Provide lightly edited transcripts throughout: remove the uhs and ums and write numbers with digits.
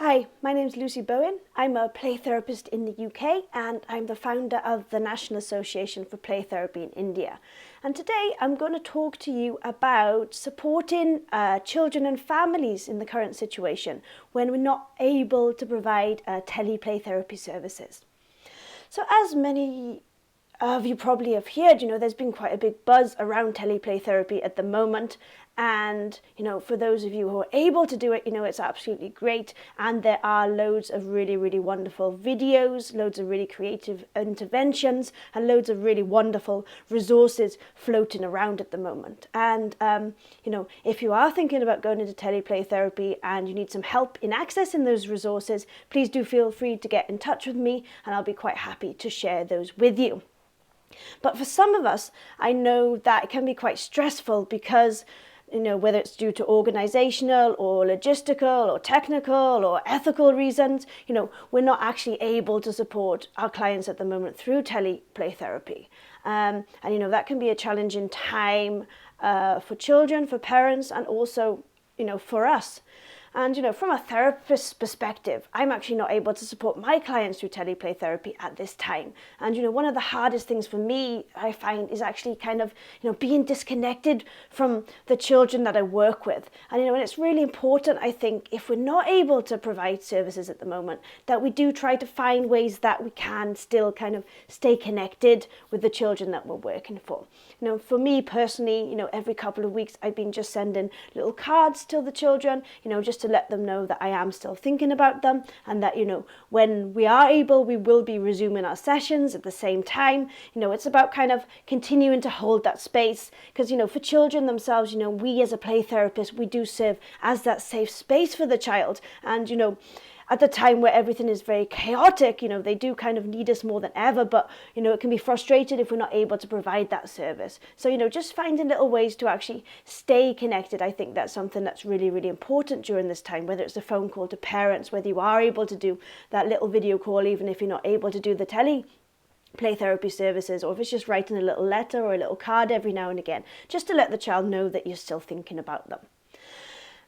Hi, my name's Lucy Bowen. I'm a play therapist in the UK and I'm the founder of the National Association for Play Therapy in India. And today I'm going to talk to you about supporting children and families in the current situation when we're not able to provide Tele Play Therapy services. So as many of you probably have heard, there's been quite a big buzz around Tele Play Therapy at the moment. And, for those of you who are able to do it, it's absolutely great. And there are loads of really, really wonderful videos, loads of really creative interventions, and loads of really wonderful resources floating around at the moment. And, if you are thinking about going into Tele Play Therapy and you need some help in accessing those resources, please do feel free to get in touch with me and I'll be quite happy to share those with you. But for some of us, I know that it can be quite stressful because whether it's due to organizational or logistical or technical or ethical reasons, we're not actually able to support our clients at the moment through Tele Play Therapy. And that can be a challenging time for children, for parents, and also, for us. And, from a therapist's perspective, I'm actually not able to support my clients through Tele Play Therapy at this time. And, one of the hardest things for me, I find, is actually kind of, being disconnected from the children that I work with. And, and it's really important, I think, if we're not able to provide services at the moment, that we do try to find ways that we can still kind of stay connected with the children that we're working for. For me personally, every couple of weeks, I've been just sending little cards to the children, just to let them know that I am still thinking about them and that, when we are able, we will be resuming our sessions at the same time. It's about kind of continuing to hold that space because, for children themselves, we as a play therapist, we do serve as that safe space for the child. And, at the time where everything is very chaotic, they do kind of need us more than ever, but, it can be frustrating if we're not able to provide that service. So, just finding little ways to actually stay connected, I think that's something that's really, really important during this time, whether it's a phone call to parents, whether you are able to do that little video call, even if you're not able to do the Tele Play Therapy services, or if it's just writing a little letter or a little card every now and again, just to let the child know that you're still thinking about them.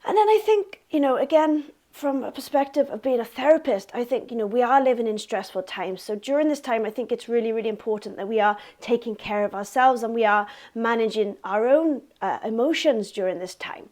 And then I think, again, from a perspective of being a therapist, I think, we are living in stressful times. So during this time, I think it's really, really important that we are taking care of ourselves and we are managing our own emotions during this time.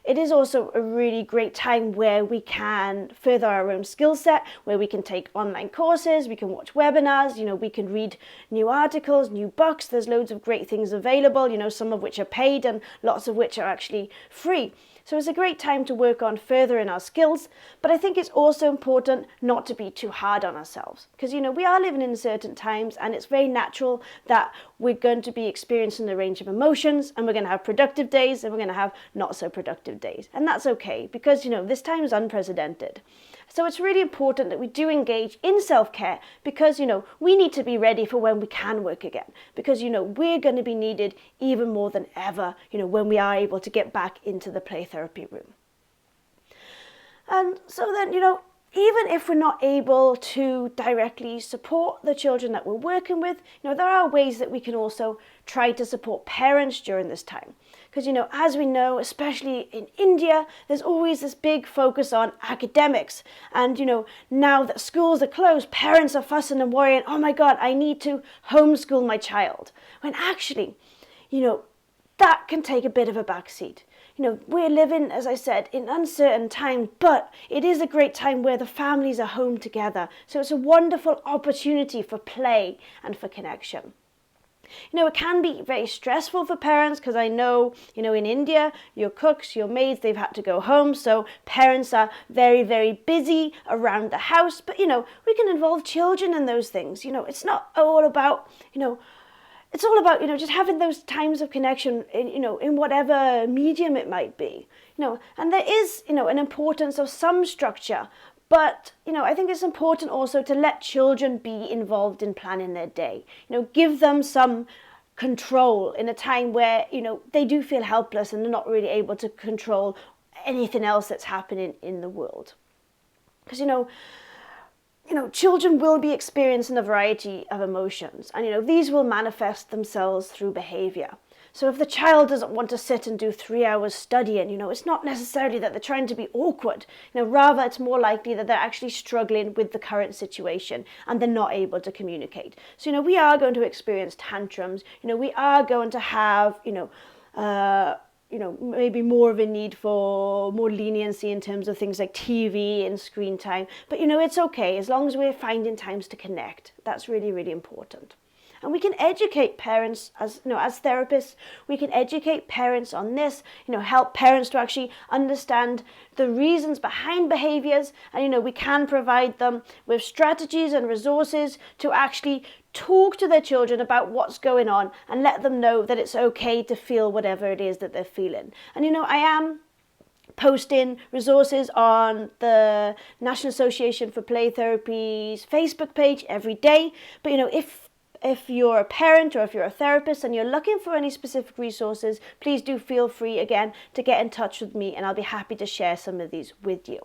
It is also a really great time where we can further our own skill set, where we can take online courses, we can watch webinars, we can read new articles, new books. There's loads of great things available, some of which are paid and lots of which are actually free. So it's a great time to work on furthering our skills, but I think it's also important not to be too hard on ourselves because, we are living in certain times and it's very natural that we're going to be experiencing a range of emotions and we're going to have productive days and we're going to have not so productive days. And that's okay because, this time is unprecedented. So it's really important that we do engage in self-care because, we need to be ready for when we can work again because, we're going to be needed even more than ever, when we are able to get back into the play therapy room. And so then, even if we're not able to directly support the children that we're working with, there are ways that we can also try to support parents during this time. Because, as we know, especially in India, there's always this big focus on academics. And, now that schools are closed, parents are fussing and worrying, oh my God, I need to homeschool my child. When actually, that can take a bit of a backseat. We're living, as I said, in uncertain times, but it is a great time where the families are home together. So it's a wonderful opportunity for play and for connection. It can be very stressful for parents because I know, in India, your cooks, your maids, they've had to go home. So parents are very, very busy around the house. But, we can involve children in those things. It's not all about, it's all about, just having those times of connection in whatever medium it might be, and there is, an importance of some structure, but, I think it's important also to let children be involved in planning their day, give them some control in a time where, they do feel helpless and they're not really able to control anything else that's happening in the world. Because, children will be experiencing a variety of emotions and, these will manifest themselves through behavior. So if the child doesn't want to sit and do 3 hours studying, it's not necessarily that they're trying to be awkward. Rather it's more likely that they're actually struggling with the current situation and they're not able to communicate. So, we are going to experience tantrums. We are going to have, maybe more of a need for more leniency in terms of things like TV and screen time. But, it's okay as long as we're finding times to connect. That's really, really important. And we can educate parents as therapists. We can educate parents on this, help parents to actually understand the reasons behind behaviors. And, we can provide them with strategies and resources to actually talk to their children about what's going on and let them know that it's okay to feel whatever it is that they're feeling. And, I am posting resources on the National Association for Play Therapy's Facebook page every day. But, if you're a parent or if you're a therapist and you're looking for any specific resources, please do feel free again to get in touch with me and I'll be happy to share some of these with you.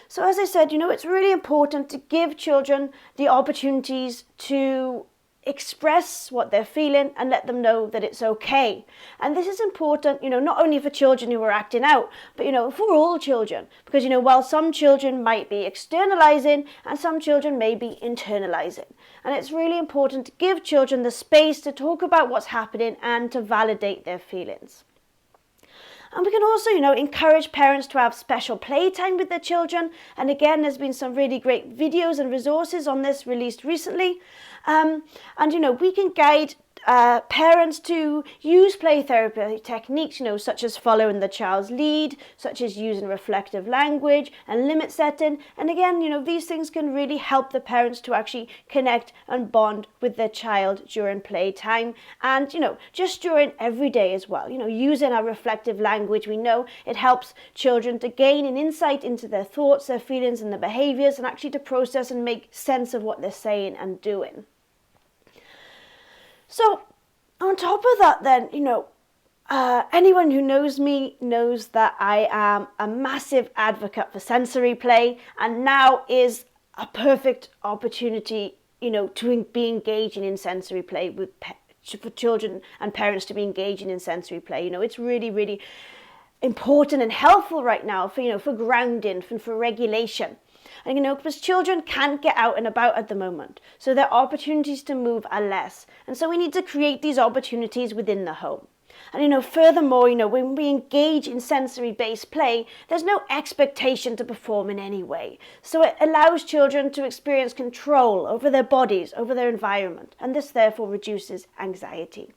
So as I said, it's really important to give children the opportunities to express what they're feeling and let them know that it's okay. And this is important, not only for children who are acting out, but, for all children. Because, while some children might be externalizing and some children may be internalizing. And it's really important to give children the space to talk about what's happening and to validate their feelings. And we can also, encourage parents to have special playtime with their children. And again, there's been some really great videos and resources on this released recently. And, we can guide parents to use play therapy techniques, such as following the child's lead, such as using reflective language and limit setting. And again, these things can really help the parents to actually connect and bond with their child during playtime and, just during every day as well. Using our reflective language, we know it helps children to gain an insight into their thoughts, their feelings and their behaviors and actually to process and make sense of what they're saying and doing. So on top of that then, anyone who knows me knows that I am a massive advocate for sensory play and now is a perfect opportunity, to be engaging in sensory play for children and parents to be engaging in sensory play. It's really, really important and helpful right now for grounding, for regulation. And, because children can't get out and about at the moment. So their opportunities to move are less. And so we need to create these opportunities within the home. And, furthermore, when we engage in sensory-based play, there's no expectation to perform in any way. So it allows children to experience control over their bodies, over their environment. And this, therefore, reduces anxiety.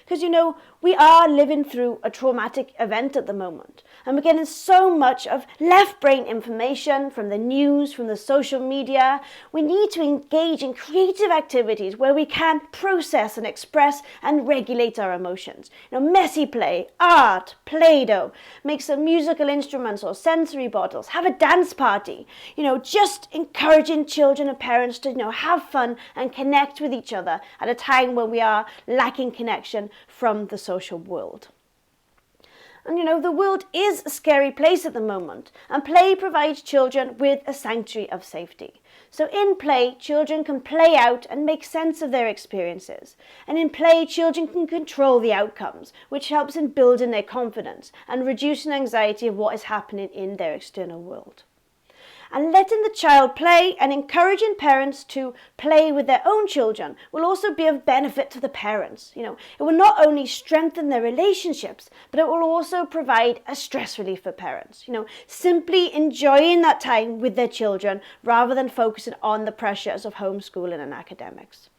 Because, we are living through a traumatic event at the moment. And we're getting so much of left brain information from the news, from the social media. We need to engage in creative activities where we can process and express and regulate our emotions. Messy play, art, Play-Doh, make some musical instruments or sensory bottles, have a dance party. Just encouraging children and parents to, have fun and connect with each other at a time when we are lacking connection from the social world. And the world is a scary place at the moment, and play provides children with a sanctuary of safety. So in play, children can play out and make sense of their experiences. And in play, children can control the outcomes, which helps in building their confidence and reducing anxiety of what is happening in their external world. And letting the child play and encouraging parents to play with their own children will also be of benefit to the parents. It will not only strengthen their relationships, but it will also provide a stress relief for parents. Simply enjoying that time with their children rather than focusing on the pressures of homeschooling and academics.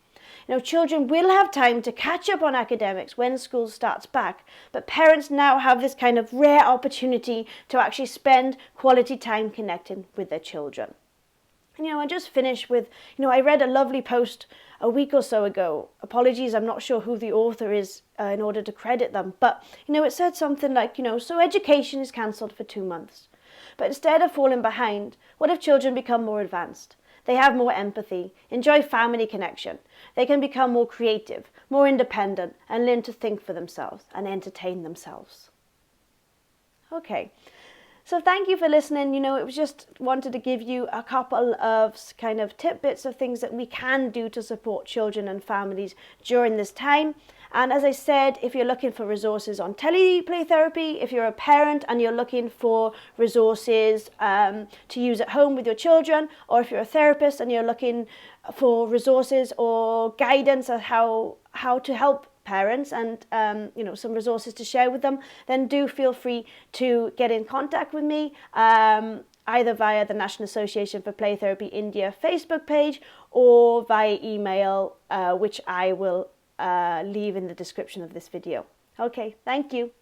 Children will have time to catch up on academics when school starts back, but parents now have this kind of rare opportunity to actually spend quality time connecting with their children. And, I just finished with, I read a lovely post a week or so ago. Apologies, I'm not sure who the author is in order to credit them, but, it said something like, so education is cancelled for 2 months. But instead of falling behind, what if children become more advanced? They have more empathy, enjoy family connection. They can become more creative, more independent, and learn to think for themselves and entertain themselves. Okay, so thank you for listening. It was just wanted to give you a couple of kind of tidbits of things that we can do to support children and families during this time. And as I said, if you're looking for resources on Tele Play Therapy, if you're a parent and you're looking for resources to use at home with your children, or if you're a therapist and you're looking for resources or guidance on how to help parents and some resources to share with them, then do feel free to get in contact with me, either via the National Association for Play Therapy India Facebook page or via email, which I will leave in the description of this video. Okay, thank you.